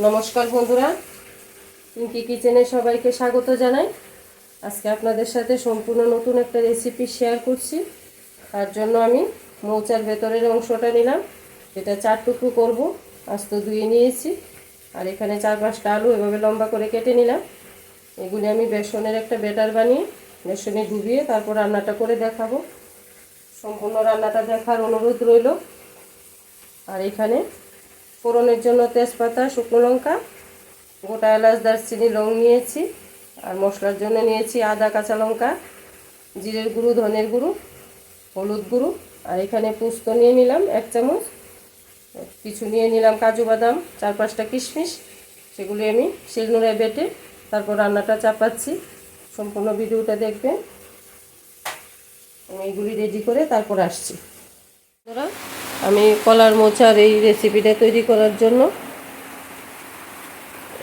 নমস্কার বন্ধুরা, পিঙ্কি কিচেনে সবাইকে স্বাগত জানাই। আজকে আপনাদের সাথে সম্পূর্ণ নতুন একটা রেসিপি শেয়ার করছি। তার জন্য আমি মৌচার ভেতরের অংশটা নিলাম, এটা 4 টুকরো করব। আস্ত ধুয়ে নিয়েছি। আর এখানে 4-5টা আলু এভাবে লম্বা করে কেটে নিলাম। এগুলি আমি বেসনের একটা ব্যাটার বানিয়ে বেসনে ডুবিয়ে তারপর রান্নাটা করে দেখাবো। সম্পূর্ণ রান্নাটা দেখার অনুরোধ রইল। আর এখানে ফোড়নের জন্য তেজপাতা, শুকনো লঙ্কা, গোটা এলাচ, দারচিনি, লং নিয়েছি। আর মশলার জন্য নিয়েছি আদা, কাঁচা লঙ্কা, জিরের গুঁড়ো, ধনের গুঁড়ো, হলুদ গুঁড়ো। আর এখানে পোস্ত নিয়ে নিলাম 1 চামচ। কিছু নিয়ে নিলাম কাজু বাদাম, 4-5টা কিশমিশ। সেগুলি আমি শিলনোড়ায় বেটে তারপর রান্নাটা চাপাচ্ছি। সম্পূর্ণ ভিডিওটা দেখবেন। আমি এগুলি রেডি করে তারপর আসছি। আমি কলার মোচার এই রেসিপিটা তৈরি করার জন্য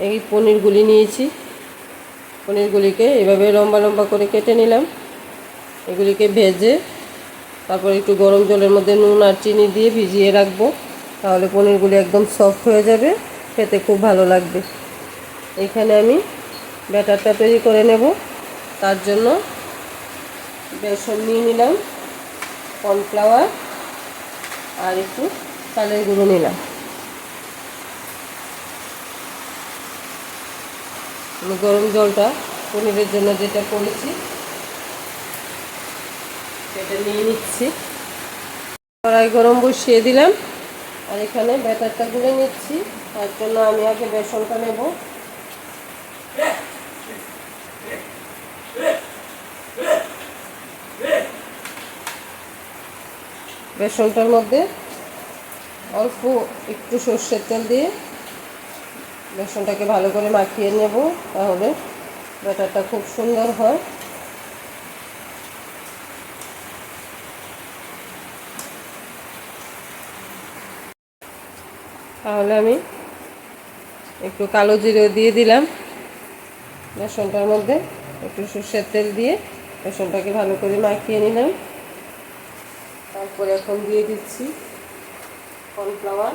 এই পনিরগুলি নিয়েছি। পনিরগুলিকে এভাবে লম্বা লম্বা করে কেটে নিলাম। এগুলিকে ভেজে তারপর একটু গরম জলের মধ্যে নুন আর চিনি দিয়ে ভিজিয়ে রাখবো। তাহলে পনিরগুলি একদম সফট হয়ে যাবে, খেতে খুব ভালো লাগবে। এখানে আমি ব্যাটারটা তৈরি করে নেব। তার জন্য বেসন নিয়ে নিলাম, কর্নফ্লাওয়ার আর একটু চালের গুঁড়ো নিলাম। আমি গরম জলটা পনিরের জন্য যেটা করেছি সেটা নিয়ে নিচ্ছি। কড়াই গরম বসিয়ে দিলাম। আর এখানে ব্যাটারটা গুলে নিচ্ছি। তার জন্য আমি আগে বেসনটা নেব। বেসনটার মধ্যে অল্প একটু সর্ষের তেল দিয়ে বেসনটাকে ভালো করে মাখিয়ে নেব, তাহলে ব্যাটারটা খুব সুন্দর হয়। তাহলে আমি একটু কালো জিরে দিয়ে দিলাম বেসনটার মধ্যে, একটু সর্ষের তেল দিয়ে বেসনটাকে ভালো করে মাখিয়ে নিলাম। তারপরে এখন দিয়ে দিচ্ছি কর্নফ্লাওয়ার,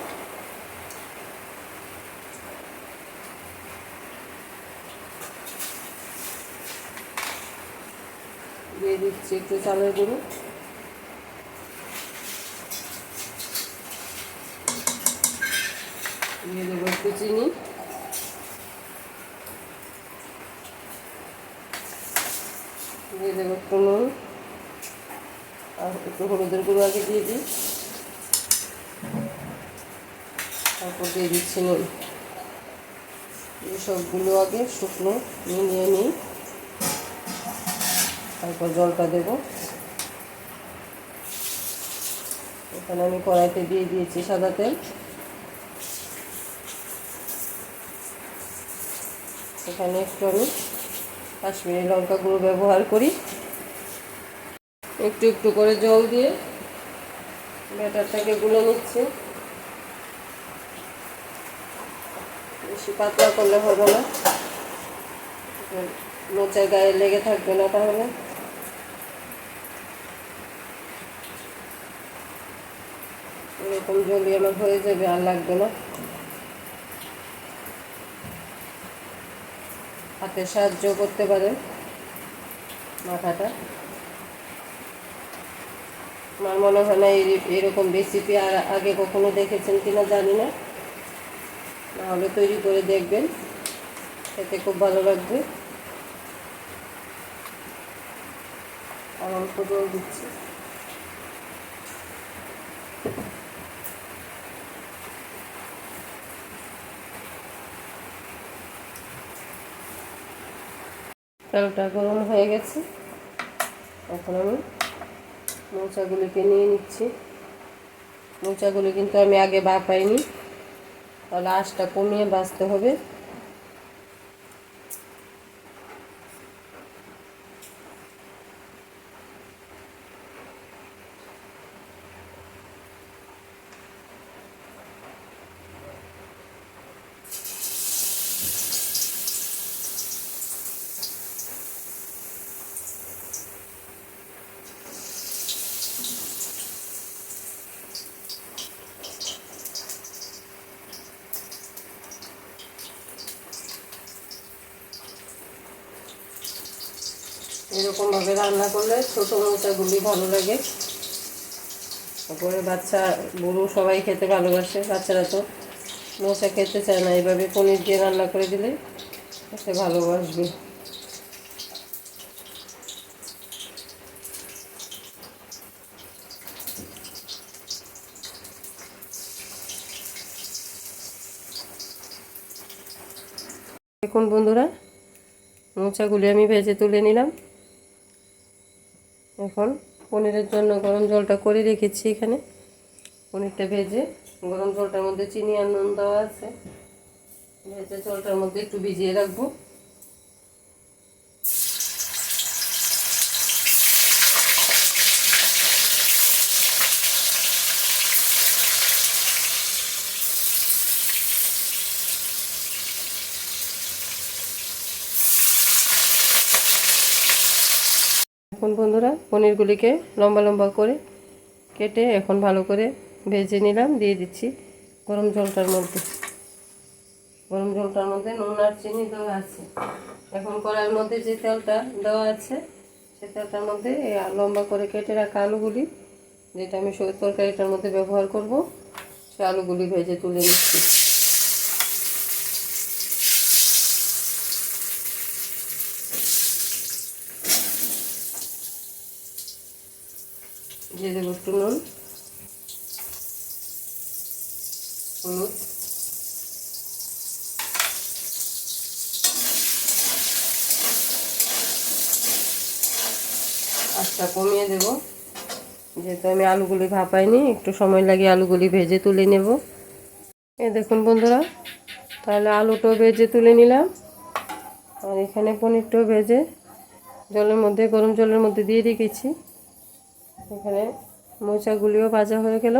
দিয়ে দিচ্ছি একটু চালের গুঁড়ো, দিয়ে দেবো একটু চিনি, দিয়ে দেবো একটু নুন আর একটু হলুদের গুঁড়ো আগে দিয়ে দিই। তারপর দিয়ে দিচ্ছি নুন। এই সবগুলো আগে শুকনো মিলিয়ে নিই, তারপর জলটা দেব। এখানে আমি কড়াইতে দিয়ে দিয়েছি সাদা তেল। এখানে একটু আমি কাশ্মীরি লঙ্কা গুঁড়ো ব্যবহার করি। একটু একটু করে জল দিয়ে ব্যাটারটাকে গুলে নিচ্ছি। বেশি পাতলা করলে হবে না, মোচার গায়ে লেগে থাকবে না। তাহলে এরকম জলদি আমার হয়ে যাবে, আর লাগবে না। হাতে সাহায্য করতে পারেন মাথাটা। আমার মনে হয় না এরকম রেসিপি আর আগে কখনো দেখেছেন কিনা জানি না, নাহলে তৈরি করে দেখবেন, খেতে খুব ভালো লাগবে। আর অল্প জল দিচ্ছি। তেলটা গরম হয়ে গেছে। এখন আমি মোচাগুলিকে নিয়ে নিচ্ছি। মোচাগুলি কিন্তু আমি আগে ভাপাইনি, তাহলে আঁচটা কমিয়ে ভাজতে হবে। এরকমভাবে রান্না করলে ছোটো মৌচাগুলি ভালো লাগে। তারপরে বাচ্চা বুড়ো সবাই খেতে ভালোবাসে, বাচ্চারা তো মৌচা খেতে চায় না। এইভাবে পনির দিয়ে রান্না করে দিলে খেতে ভালোবাসবে। দেখুন বন্ধুরা, মোচাগুলি আমি ভেজে তুলে নিলাম। এখন পনিরের জন্য গরম জলটা করে রেখেছি। এখানে পনিরটা ভেজে গরম জলটার মধ্যে চিনি আর নুন দেওয়া আছে, ভেজে জলটার মধ্যে একটু ভিজিয়ে রাখবো। এখন বন্ধুরা পনিরগুলিকে লম্বা লম্বা করে কেটে এখন ভালো করে ভেজে নিলাম। দিয়ে দিচ্ছি গরম জলটার মধ্যে। গরম জলটার মধ্যে নুন আর চিনি দেওয়া আছে। এখন কড়াইয়ের মধ্যে যে তেলটা দেওয়া আছে সে তেলটার মধ্যে এই লম্বা করে কেটে রাখা আলুগুলি, যেটা আমি তরকারিটার মধ্যে ব্যবহার করব, সে আলুগুলি ভেজে তুলে নিচ্ছি। দিয়ে দেবো একটু নুন, হলুদ, আঁচটা কমিয়ে দেব, যেহেতু আমি আলুগুলি ভাপাইনি, একটু সময় লাগে আলুগুলি ভেজে তুলে নেব। এই দেখুন বন্ধুরা, তাহলে আলুটাও ভেজে তুলে নিলাম। আর এখানে পনিরটাও ভেজে জলের মধ্যে, গরম জলের মধ্যে দিয়ে রেখেছি। এখানে মোচাগুলিও ভাজা হয়ে গেল।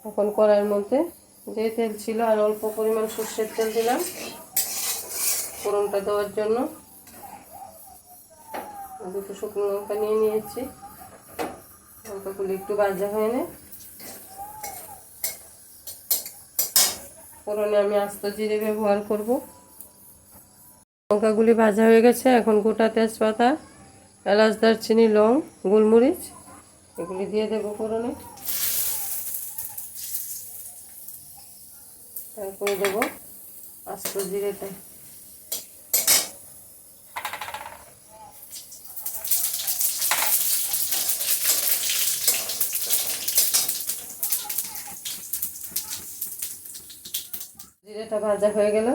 এখন কড়াইয়ের মধ্যে যে তেল ছিল আর অল্প পরিমাণ সর্ষের তেল দিলাম ফোড়নটা দেওয়ার জন্য। দুটো শুকনো লঙ্কা নিয়ে নিয়েছি, লঙ্কাগুলি একটু ভাজা হয়ে নে। ফোড়নে আমি আস্ত জিরে ব্যবহার করব। লঙ্কাগুলি ভাজা হয়ে গেছে। এখন গোটা তেজপাতা, এলাচ, দারচিনি, লং, গোলমরিচ এগুলি দিয়ে দেবো ফোড়নে। তারপরে দেবো আস্ত জিরেটা। জিরেটা ভাজা হয়ে গেল।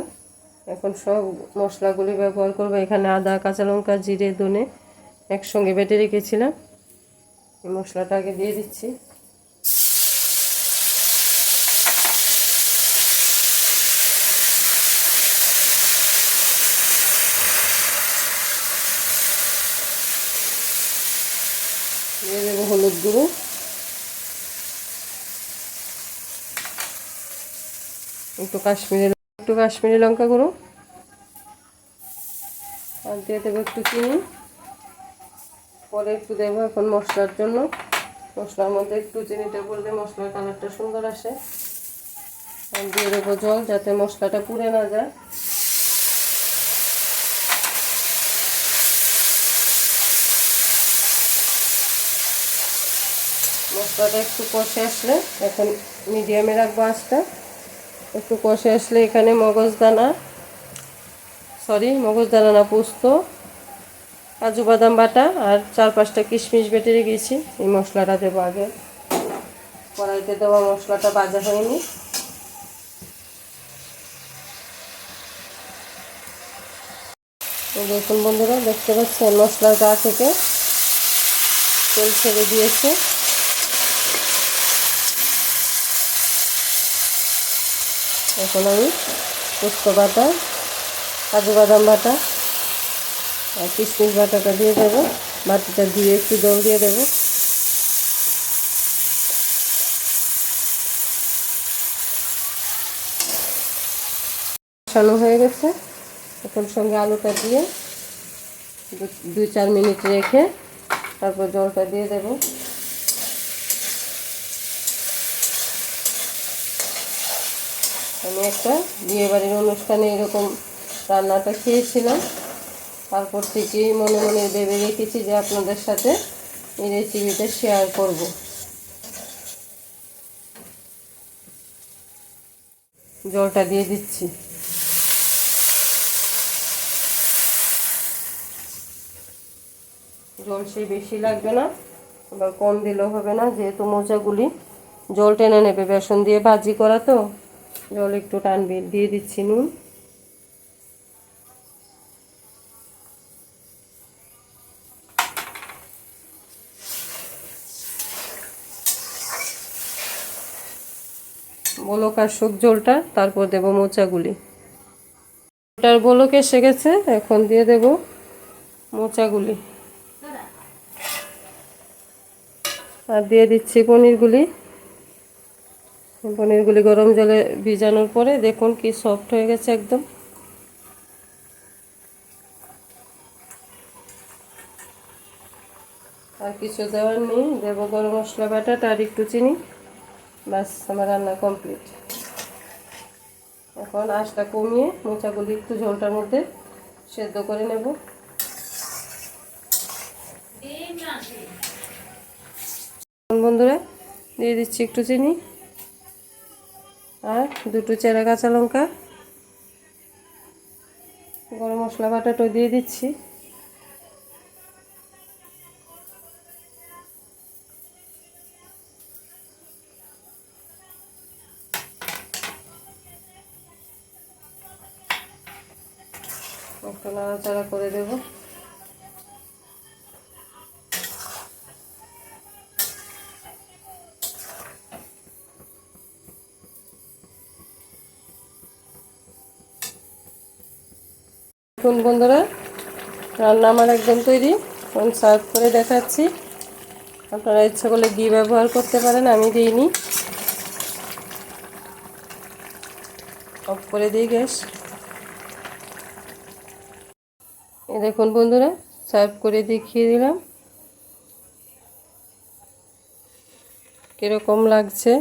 এখন সব মশলাগুলি ব্যবহার করবো। এখানে আদা, কাঁচা লঙ্কা, জিরে, ধনে একসঙ্গে বেটে রেখেছিলাম। এই মশলাটা আগে দিয়ে দিচ্ছি। দিয়ে দেবো হলুদ গুঁড়ো, একটু কাশ্মীরি লঙ্কা গুঁড়ো, আর দিয়ে দেবো একটু চিনি। পরে একটু দেবো এখন মশলার জন্য। মশলার মধ্যে একটু চিনিটা পড়লে মশলার কালারটা সুন্দর আসে। আর দিয়ে দেবো জল, যাতে মশলাটা পুড়ে না যায়। মশলাটা একটু কষে আসলে, এখন মিডিয়ামে রাখবো আঁচটা। একটু কষে আসলে এখানে মগজদানা না, পোস্ত, কাজু বাদাম বাটা আর 4-5টা কিশমিশ বেটে রেখেছি। এই মশলাটা দেবো আগে। কড়াইতে দেওয়া মশলাটা ভাজা হয়নি। দেখুন বন্ধুরা, দেখতে পাচ্ছেন মশলার গা থেকে তেল ছেড়ে দিয়েছে। এখন আমি পোস্ত বাটা, কাজু বাদাম বাটা আর কিশমিশ বাটাটা দিয়ে দেবো। বাটিটা দিয়ে একটু জল দিয়ে দেবো। কষানো হয়ে গেছে। এখন সঙ্গে আলুটা দিয়ে 2-4 মিনিট রেখে তারপর জলটা দিয়ে দেবো। আমি একটা বিয়েবাড়ির অনুষ্ঠানে এরকম রান্নাটা খেয়েছিলাম। তারপর থেকেই মনে মনে ভেবে রেখেছি যে আপনাদের সাথে এই রেসিপিটা শেয়ার করব। জলটা দিয়ে দিচ্ছি। জল সেই বেশি লাগবে না, আবার কম দিলেও হবে না, যেহেতু মোচাগুলি জল টেনে নেবে, বেসন দিয়ে ভাজি করা তো জল একটু টানবে। দিয়ে দিচ্ছি নুন। বলক আসুক জলটা, তারপর দেব মোচাগুলি। ওটার বলক এসে গেছে, এখন দিয়ে দেব মোচাগুলি আর দিয়ে দিচ্ছি পনিরগুলি। পনিরগুলি গরম জলে ভিজানোর পরে দেখুন কি সফট হয়ে গেছে একদম। আর কিছু দেওয়ার নেই, দেবো গরম মশলা বাটাটা আর একটু চিনি, বাস আমার রান্না কমপ্লিট। এখন আঁচটা কমিয়ে মোচাগুলি একটু ঝোলটার মধ্যে সেদ্ধ করে নেব। বন্ধুরা দিয়ে দিচ্ছি একটু চিনি আর দুটো চেরা কাঁচা লঙ্কা, গরম মশলা বাটাটা দিয়ে দিচ্ছি। একটু নাড়াচাড়া করে দেব। এখন বন্ধুরা রান্না আমার একদম তৈরি, এখন সার্ভ করে দেখাচ্ছি। আপনারা ইচ্ছা করলে ঘি ব্যবহার করতে পারেন, আমি দিইনি। অফ করে দিই গ্যাস। এই দেখুন বন্ধুরা সার্ভ করে দেখিয়ে দিলাম কীরকম লাগছে।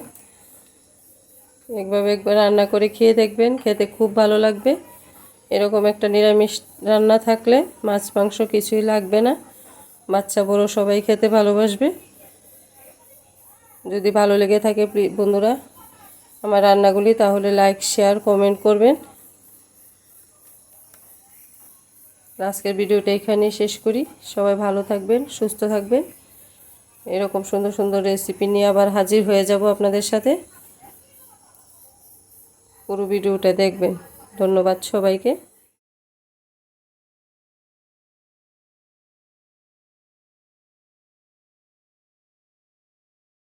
একবার রান্না করে খেয়ে দেখবেন, খেতে খুব ভালো লাগবে। এরকম একটা নিরামিষ রান্না থাকলে মাছ মাংস কিছুই লাগবে না, বাচ্চা বড় সবাই খেতে ভালোবাসবে। যদি ভালো লেগে থাকে বন্ধুরা আমার রান্নাগুলি, তাহলে লাইক শেয়ার কমেন্ট করবেন। আজকের ভিডিওটা এখানেই শেষ করি। সবাই ভালো থাকবেন, সুস্থ থাকবেন। এরকম সুন্দর সুন্দর রেসিপি নিয়ে আবার হাজির হয়ে যাব আপনাদের সাথে। পুরো ভিডিওটা দেখবেন। ধন্যবাদ সবাইকে।